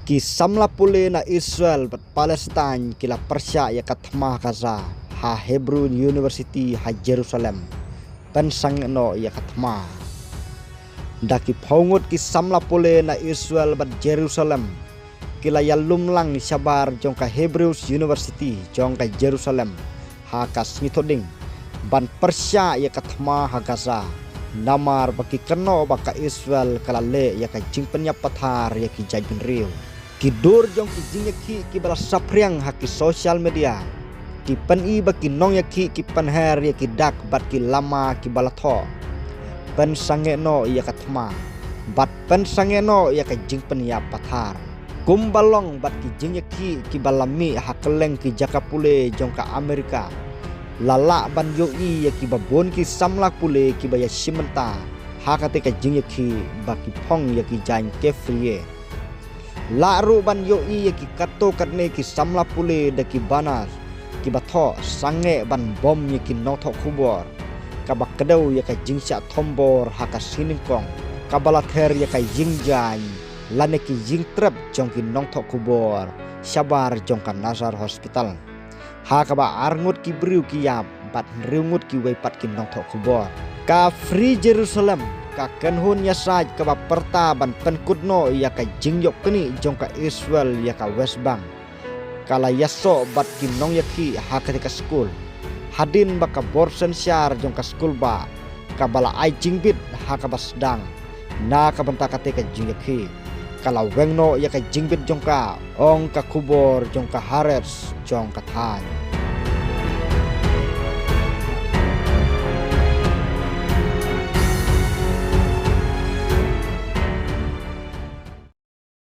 Ki samla pule na Israel bat Palestine kila Persia ya katma Gaza ha Hebrew University ha Jerusalem pen sangno ya katma daki phongot ki samla pule na Israel bat Jerusalem kila ya lumlang sabar jongka Hebrew University jongka Jerusalem ha kasmithoding ban Persia ya katma ha Gaza namar baki keno baka Israel kala le ya ka jingpenya pathar ya ki jajun riu Kidur jong ki jingyaki ki bala sapriang haki social media ki pen baki nong yaki ki penher ya ki dak bat ki lama ki bala tho pen sange no ya katma bat pen sange no ya ka jingpen ya pathar kumbalong bat ki jingyaki ki balami hakeleng ki jakapule jong ka Amerika lala ban yoi ya ki babon ki samlak pule ki baya simenta hakate ka jingyaki baki phong ya ki jain kefrie Laru ban yoi ki kato katne ki samla pule da ki banas ki batho sange ban bom ye ki nothok khubor kabak kedau ya ka jingsa thombor haka siningkong kabala ther ya ka jingjan lane ki jingtrep jong ki nothok khubor sabar jong ka Nazar Hospital ha kaba arngut ki briu ki yap bat riungut ki wepat ki nothok khubor ka Free Jerusalem ka kenhun ya saj ka perta ban penkutno ya ka jingyok kini jong ka Israel ya ka West Bank kala yaso bat ki nong yaki ha ka school hadin baka borsen syar jong ka school ba ka bala ai jingbit ha ka basdang na ka banta ka ka jingyaki kala wengno ya ka jingbit jong ka ong ka kubor jong ka Haaretz jong ka than